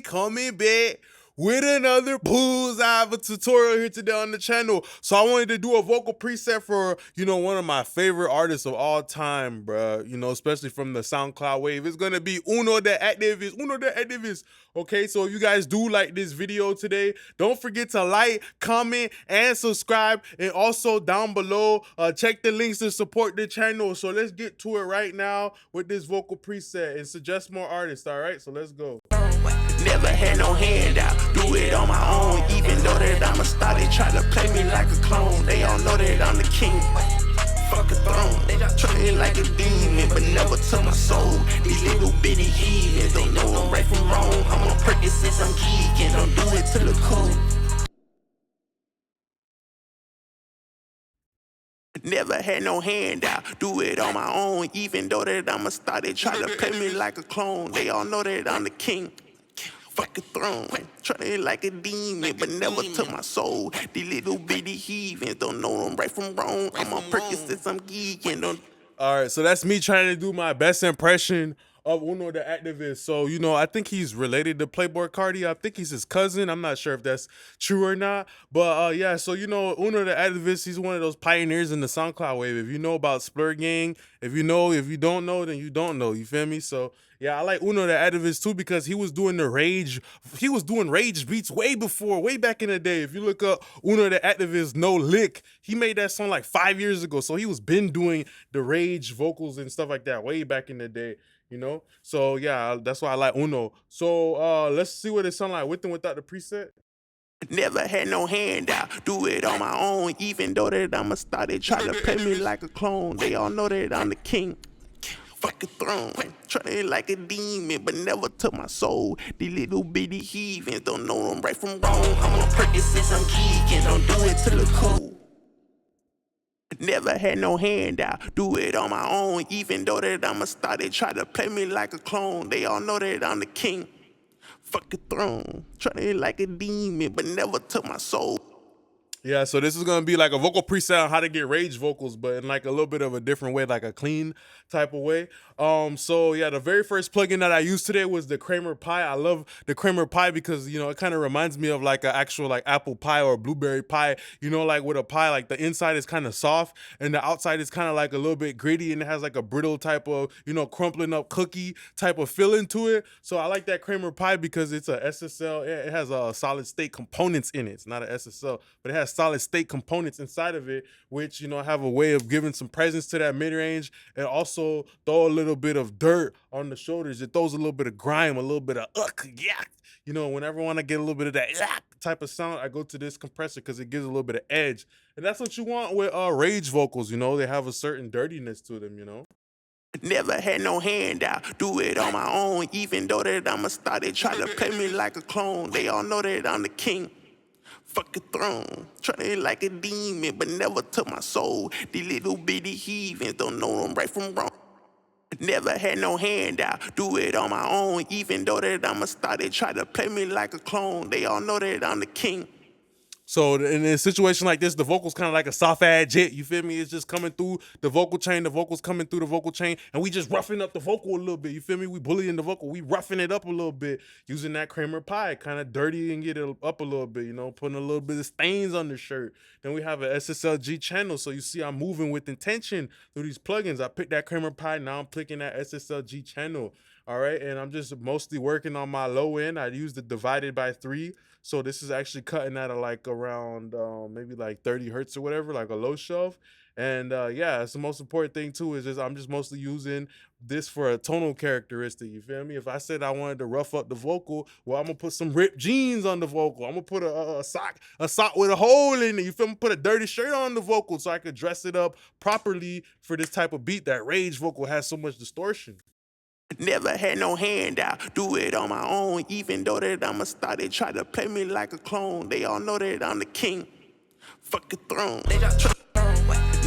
coming back with another Booze. I have a tutorial here today on the channel. So I wanted to do a vocal preset for, one of my favorite artists of all time, bruh. Especially from the SoundCloud wave. It's gonna be UnoTheActivist. UnoTheActivist. Okay, so if you guys do like this video today, don't forget to like, comment, and subscribe. And also down below, check the links to support the channel. So let's get to it right now with this vocal preset and suggest more artists, all right? So let's go. Never had no handout, do it on my own. Even though that I'm a star, they try to play me like a clone. They all know that I'm the king. Fuck a throne, they treat me like a demon, but never took my soul. These little bitty heathens, they know I'm right from wrong. I'm on Percocets, I'm geeking, don't do it to look cool. Never had no handout, do it on my own. Even though that I'm a star, they try to play me like a clone. They all know that I'm the king. Fuck a throne, treat like a demon, but never took my soul. These little bitty heathens don't know I'm right from wrong. I'm on Percocets, I'm geeking. All right, so that's me trying to do my best impression of UnoTheActivist. So, I think he's related to Playboy Cardi. I think he's his cousin. I'm not sure if that's true or not. But yeah, so UnoTheActivist, he's one of those pioneers in the SoundCloud wave. If you know about Splur Gang, if you don't know, then you don't know. You feel me? So yeah, I like UnoTheActivist too because he was doing rage beats way back in the day. If you look up UnoTheActivist No Lick, he made that song like 5 years ago. So he was been doing the rage vocals and stuff like that way back in the day. So yeah, that's why I like Uno. So let's see what it sound like with and without the preset. Never had no handout, do it on my own. Even though that I'm a star, they try to play me like a clone. They all know that I'm the king. Fuck a throne, treat like a demon, but never took my soul. These little bitty heathens don't know I'm right from wrong. I'm on Percocets, I'm geeking, don't do it to look cool. Never had no handout, do it on my own. Even though that I'm a star, they try to play me like a clone. They all know that I'm the king. Fuck a throne, treat like a demon, but never took my soul. Yeah, so this is gonna be like a vocal preset on how to get rage vocals, but in like a little bit of a different way, like a clean type of way. So yeah, the very first plugin that I used today was the Kramer Pie. I love the Kramer Pie because it kind of reminds me of like an actual like apple pie or blueberry pie. Like with a pie, like the inside is kind of soft and the outside is kind of like a little bit gritty and it has like a brittle type of crumpling up cookie type of feeling to it. So I like that Kramer Pie because it's a SSL. It has a solid state components in it. It's not an SSL, but it has solid state components inside of it, which have a way of giving some presence to that mid-range and also throw a little bit of dirt on the shoulders. It throws a little bit of grime, a little bit of whenever I want to get a little bit of that type of sound, I go to this compressor because it gives a little bit of edge. And that's what you want with rage vocals, they have a certain dirtiness to them, Never had no handout, do it on my own. Even though that I'm a star, they try to play me like a clone. They all know that I'm the king. Fuck a throne, treat like a demon, but never took my soul. These little bitty heathens don't know I'm right from wrong. Never had no handout, do it on my own. Even though that I'm a star, they try to play me like a clone. They all know that I'm the king. So in a situation like this, the vocal's kind of like a soft-ass jet, you feel me? It's just coming through the vocal chain, the vocal's coming through the vocal chain, and we just roughing up the vocal a little bit, you feel me? We bullying the vocal, we roughing it up a little bit, using that Kramer Pie, kind of dirtying it up a little bit, putting a little bit of stains on the shirt. Then we have an SSLG channel, so you see I'm moving with intention through these plugins. I picked that Kramer Pie, now I'm clicking that SSLG channel. All right, and I'm just mostly working on my low end. I used the divided by 3. So this is actually cutting at like around maybe like 30 hertz or whatever, like a low shelf. And yeah, it's the most important thing too is I'm just mostly using this for a tonal characteristic, you feel me? If I said I wanted to rough up the vocal, well, I'm gonna put some ripped jeans on the vocal. I'm gonna put a sock with a hole in it, you feel me? Put a dirty shirt on the vocal so I could dress it up properly for this type of beat. That rage vocal has so much distortion. Never had no handout, do it on my own. Even though that I'm a star, they try to play me like a clone. They all know that I'm the king. Fuck a throne.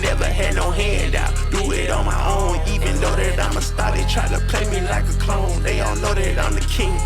Never had no handout, do it on my own. Even though that I'm a star, they try to play me like a clone. They all know that I'm the king.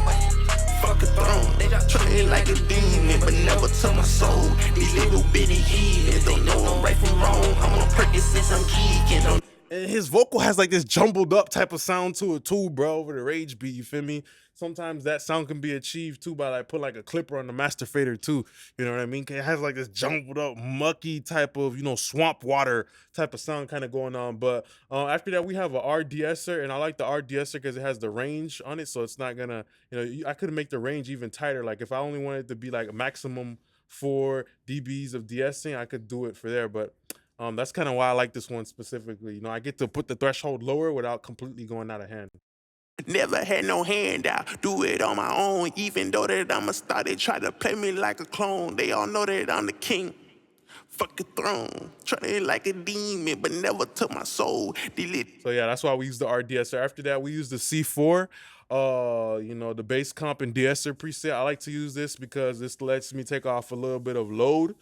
Fuck a throne, treat like a demon, but never took my soul. These little bitty heathens don't know I'm right from wrong. I'm on Percocets, I'm geeking. And his vocal has like this jumbled up type of sound to it too, bro, over the rage beat, you feel me? Sometimes that sound can be achieved too by like put like a clipper on the master fader too, you know what I mean? It has like this jumbled up, mucky type of, swamp water type of sound kind of going on. But after that, we have a RDSer, and I like the RDSer because it has the range on it, so it's not gonna, I could make the range even tighter. Like if I only wanted to be like a maximum 4 dBs of de-essing, I could do it for there, but that's kind of why I like this one specifically. I get to put the threshold lower without completely going out of hand. Never had no handout, do it on my own. Even though that I'm a star, they try to play me like a clone. They all know that I'm the king. Fuck a throne, trying like a demon, but never took my soul. So yeah, that's why we use the RDSer. After that, we use the C4. The bass comp and de-esser preset. I like to use this because this lets me take off a little bit of load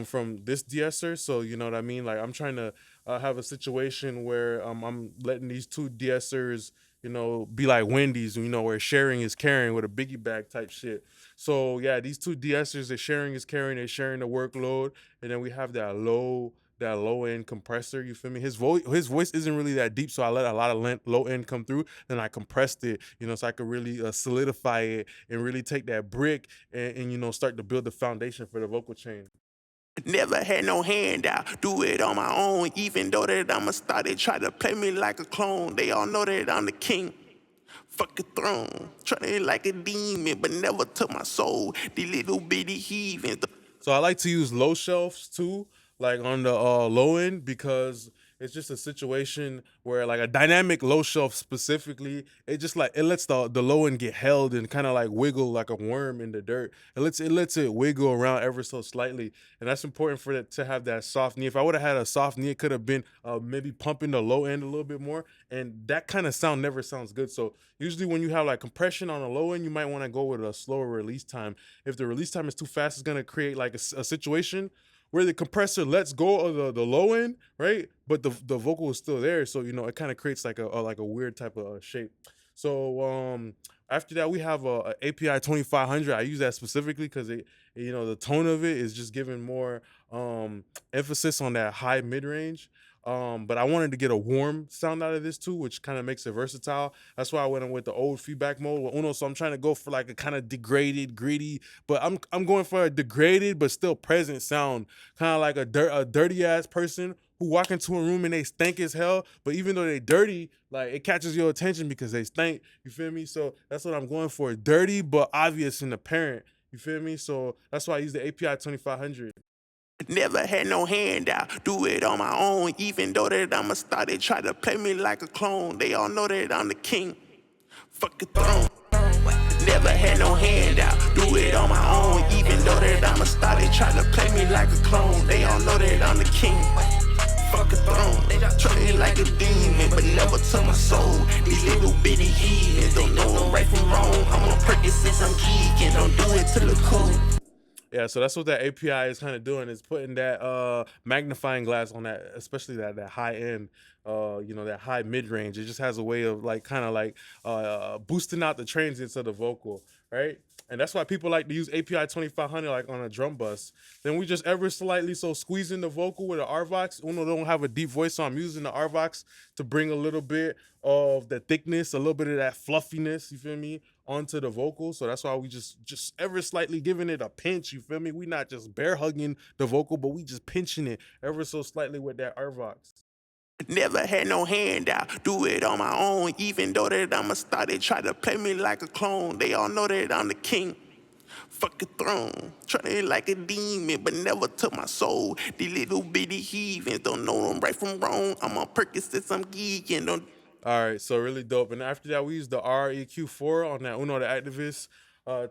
from this de-esser. So you know what I mean? Like I'm trying to have a situation where I'm letting these two de-essers, be like Wendy's, where sharing is caring with a biggie bag type shit. So yeah, these two de-essers, they're sharing is caring, they're sharing the workload, and then we have that low end compressor, you feel me? His voice isn't really that deep, so I let a lot of low end come through, then I compressed it, so I could really solidify it and really take that brick and start to build the foundation for the vocal chain. Never had no handout, do it on my own. Even though that I'm a star, they try to play me like a clone. They all know that I'm the king. Fuck a throne, trying like a demon, but never took my soul. The little bitty heathens. So I like to use low shelves too, like on the low end, because it's just a situation where like a dynamic low shelf specifically, it just like it lets the low end get held and kind of like wiggle like a worm in the dirt. It lets it wiggle around ever so slightly, and that's important for it to have that soft knee. If I would have had a soft knee, it could have been maybe pumping the low end a little bit more, and that kind of sound never sounds good. So usually when you have like compression on the low end, you might want to go with a slower release time. If the release time is too fast, it's gonna create like a situation where the compressor lets go of the low end, right? But the vocal is still there, so it kind of creates like a weird type of shape. So after that, we have a API 2500. I use that specifically because the tone of it is just giving more emphasis on that high mid range. But I wanted to get a warm sound out of this too, which kind of makes it versatile. That's why I went with the old feedback mode with Uno. So I'm trying to go for like a kind of degraded, gritty, but I'm going for a degraded but still present sound, kind of like a dirty ass person who walk into a room and they stink as hell, but even though they dirty, like it catches your attention because they stink. You feel me? So that's what I'm going for. Dirty but obvious and apparent. You feel me? So that's why I use the API 2500. Never had no handout, do it on my own. Even though that I'm a star, they try to play me like a clone. They all know that I'm the king. Fuck a throne. Never had no handout, do it on my own. Even though that I'm a star, they try to play me like a clone. They all know that I'm the king. Fuck a throne, trying like a demon, but never took my soul. These little bitty heathens don't know I'm right from wrong. I'm on Percocets, I'm geeking, don't do it to look cool. Yeah, so that's what that API is kind of doing, is putting that magnifying glass on that, especially that high end, that high mid range. It just has a way of like kind of like boosting out the transients of the vocal, right? And that's why people like to use API 2500 like on a drum bus. Then we just ever slightly squeezing the vocal with an RVox. Uno don't have a deep voice, so I'm using the RVox to bring a little bit of the thickness, a little bit of that fluffiness, you feel me, onto the vocal. So that's why we just ever slightly giving it a pinch, you feel me? We not just bear hugging the vocal, but we just pinching it ever so slightly with that RVox. Never had no handout, do it on my own. Even though that I'm a star, they try to play me like a clone. They all know that I'm the king. Fuck a throne, trying like a demon, but never took my soul. These little bitty heathens don't know I'm right from wrong. I'm on Percocets, I'm geeking, don't. All right, so really dope. And after that, we use the REQ4 on that UnoTheActivist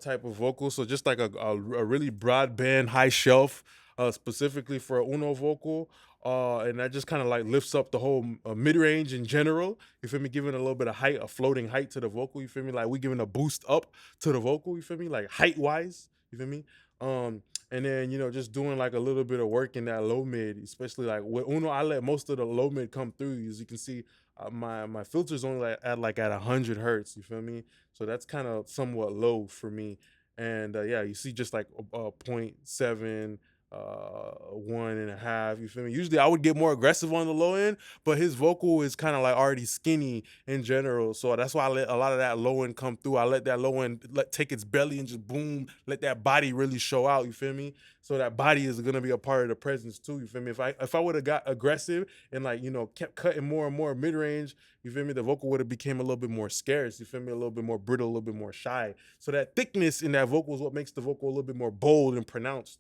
type of vocal. So just like a really broadband, high shelf, specifically for a Uno vocal. And that just kind of like lifts up the whole mid range in general. You feel me? Giving a little bit of height, a floating height to the vocal. You feel me? Like we giving a boost up to the vocal. You feel me? Like height wise. You feel me? And then just doing like a little bit of work in that low mid, especially like with Uno. I let most of the low mid come through. As you can see, my filter's only at 100 hertz. You feel me? So that's kind of somewhat low for me. And yeah, you see just like 0.7 1.5. You feel me? Usually I would get more aggressive on the low end, but his vocal is kind of like already skinny in general, so that's why I let a lot of that low end come through. I let that low end take its belly and just boom, let that body really show out. You feel me? So that body is gonna be a part of the presence too. You feel me? If I would have got aggressive and like kept cutting more and more mid range, you feel me? The vocal would have became a little bit more scarce. You feel me? A little bit more brittle, a little bit more shy. So that thickness in that vocal is what makes the vocal a little bit more bold and pronounced.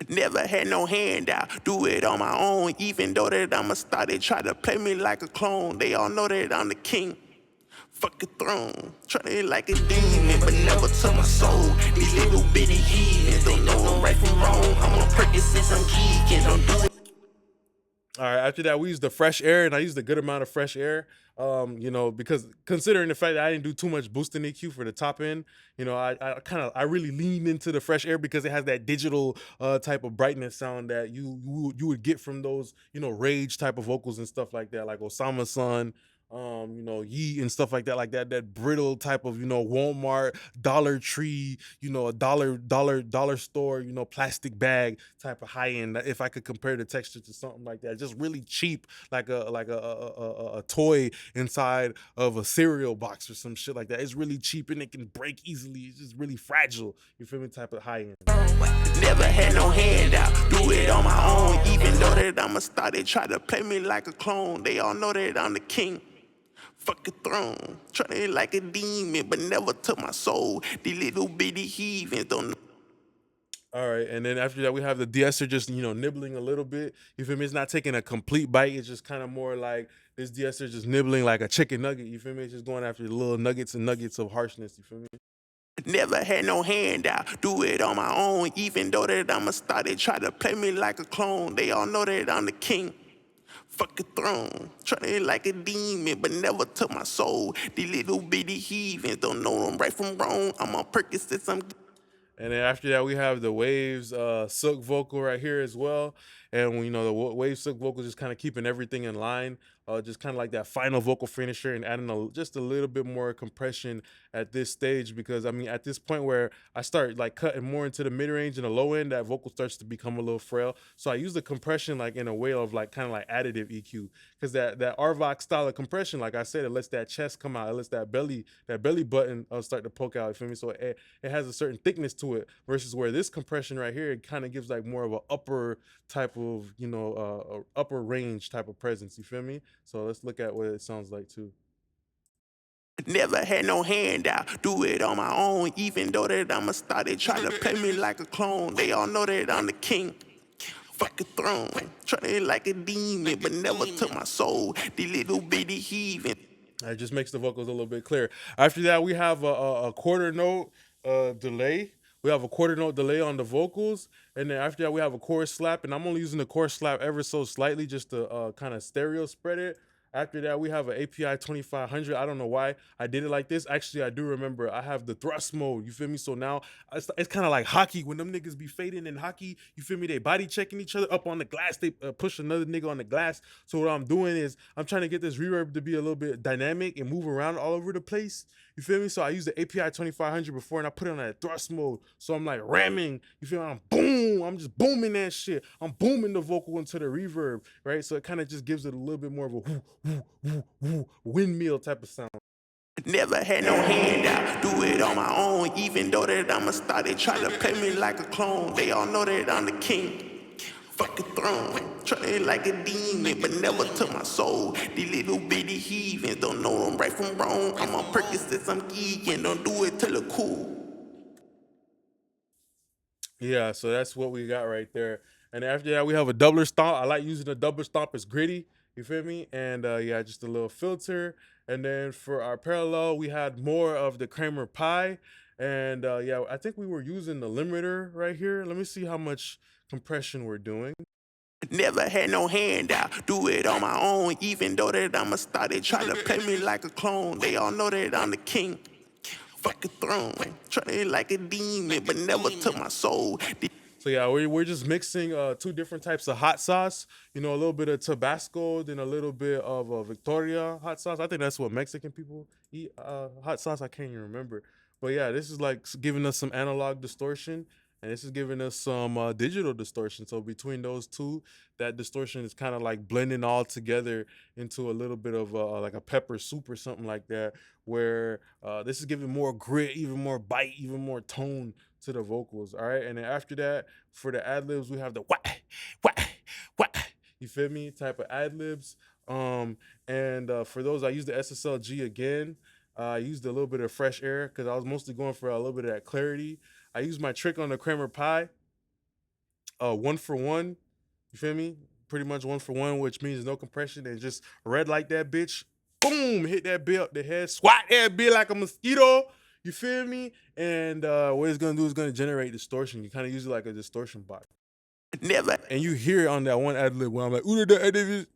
Never had no handout, do it on my own. Even though that I'm a star, they try to play me like a clone. They all know that I'm the king. Fuck a throne, trying like a demon, but never to my soul. These little bitty heathens don't know I'm right from wrong. I'm on Percocets, I'm geeking, don't do it. All right, after that, we used the fresh air, and I used a good amount of fresh air. Because considering the fact that I didn't do too much boosting EQ for the top end, I really leaned into the fresh air because it has that digital type of brightness sound that you would get from those rage type of vocals and stuff like that, like Osama Sun, Yeet and stuff like that brittle type of Walmart, Dollar Tree, a dollar store, plastic bag type of high end. If I could compare the texture to something like that, just really cheap, like a toy inside of a cereal box or some shit like that. It's really cheap and it can break easily. It's just really fragile. You feel me? Type of high end. Never had no handout, do it on my own. Even though that I'm a star, they try to play me like a clone. They all know that I'm the king. Fuck a throne, trying like a demon, but never took my soul. These little bitty heathens don't know. All right, and then after that, we have the de-esser just nibbling a little bit. You feel me? It's not taking a complete bite. It's just kind of more like this de-esser just nibbling like a chicken nugget. You feel me? It's just going after the little nuggets and nuggets of harshness. You feel me? Never had no handout, do it on my own. Even though that I'm a star, they try to play me like a clone. They all know that I'm the king. Fuck a throne, trying like a demon, but never took my soul. These little bitty heathens don't know I'm right from wrong. I'm on Percocets, I'm. And then after that, we have the Waves Silk vocal right here as well. And the Wave Silk vocal just kind of keeping everything in line, just kind of like that final vocal finisher and adding just a little bit more compression at this stage. Because I mean, at this point where I start like cutting more into the mid range and the low end, that vocal starts to become a little frail. So I use the compression like in a way of like kind of like additive EQ, because that RVOC style of compression, like I said, it lets that chest come out, it lets that belly button start to poke out. You feel me? So it has a certain thickness to it, versus where this compression right here, it kind of gives like more of an upper type of upper range type of presence. You feel me? So let's look at what it sounds like too. Never had no handout, do it on my own. Even though that I'm a star, they try to play me like a clone. They all know that I'm the king. Fuck a throne, trying like a demon, but never took my soul. These little bitty heathens. It just makes the vocals a little bit clearer. After that, we have a quarter note delay. We have a quarter note delay on the vocals, and then after that, we have a chorus slap. And I'm only using the chorus slap ever so slightly, just to kind of stereo spread it. After that, we have an API 2500. I don't know why I did it like this. Actually, I do remember I have the thrust mode. You feel me? So now it's kind of like hockey. When them niggas be fading in hockey, you feel me? They body checking each other up on the glass. They push another nigga on the glass. So what I'm doing is I'm trying to get this reverb to be a little bit dynamic and move around all over the place. You feel me? So I use the API 2500 before and I put it on that thrust mode. So I'm like ramming. You feel me? I'm boom. I'm just booming that shit. I'm booming the vocal into the reverb, right? So it kind of just gives it a little bit more of a whoo, whoo, whoo, whoo, windmill type of sound. Never had no handout, do it on my own. Even though that I'm a star, they try to play me like a clone. They all know that I'm the king. Fuck a throne, trying like a demon, but never took my soul. These little bitty heathens don't know I'm right from wrong. I'm on Percocets, I'm geeking, don't do it till it cool. Yeah, so that's what we got right there. And after that, we have a doubler stomp. I like using the doubler stomp. It's gritty. You feel me? And yeah, just a little filter. And then for our parallel, we had more of the Kramer Pie. And yeah, I think we were using the limiter right here. Let me see how much compression we're doing. Never had no handout, do it on my own. Even though that I'm a star, they try to play me like a clone. They all know that I'm the king. Fuck a throne, trying like a demon, but never took my soul. So yeah, we're just mixing two different types of hot sauce. A little bit of Tabasco, then a little bit of Victoria hot sauce. I think that's what Mexican people eat. Hot sauce, I can't even remember. But yeah, this is like giving us some analog distortion. and this is giving us some digital distortion. So between those two, that distortion is kind of like blending all together into a little bit of like a pepper soup or something like that, where this is giving more grit, even more bite, even more tone to the vocals. All right, and then after that, for the ad libs, we have the what, what, you feel me, type of ad libs. And for those, I use the SSLG again. I used a little bit of fresh air because I was mostly going for a little bit of that clarity. I used my trick on the Kramer Pie, 1-for-1. You feel me? Pretty much 1-for-1, which means no compression, and just red like that bitch. Boom, hit that bit up the head, swat that bit like a mosquito. You feel me? And what it's gonna do is gonna generate distortion. You kind of use it like a distortion box. Never, And you hear it on that one ad lib where I'm like, UnoTheActivist.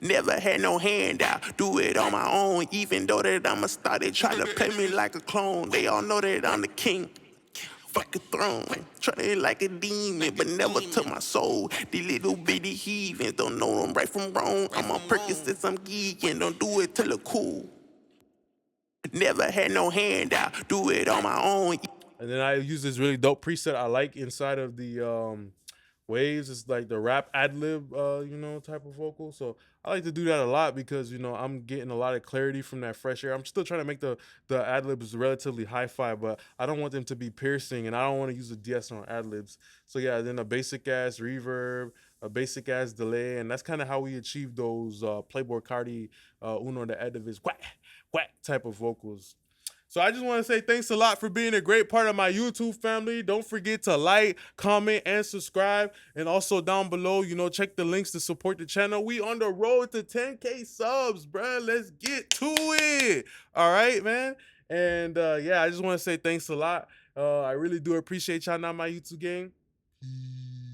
never had no handout. Do it on my own, even though that I'ma started trying to play me like a clone. They all know that I'm the king. Fucking throne, trying like a demon, but never took my soul. These little bitty heathens don't know them right from wrong. I'm on Percocets, I'm geeking, don't do it till it cool. Never had no handout, do it on my own. And then I use this really dope preset I like inside of the waves. It's like the rap ad lib, type of vocal. So I like to do that a lot because I'm getting a lot of clarity from that fresh air. I'm still trying to make the ad libs relatively hi-fi, but I don't want them to be piercing, and I don't want to use the DS on ad libs. So yeah, then a basic ass reverb, a basic ass delay, and that's kind of how we achieve those Playboy Cardi, UnoTheActivist, whack type of vocals. So I just want to say thanks a lot for being a great part of my YouTube family. Don't forget to like, comment, and subscribe. And also down below, check the links to support the channel. We on the road to 10K subs, bruh. Let's get to it. All right, man. And I just want to say thanks a lot. I really do appreciate y'all, not my YouTube gang. Peace.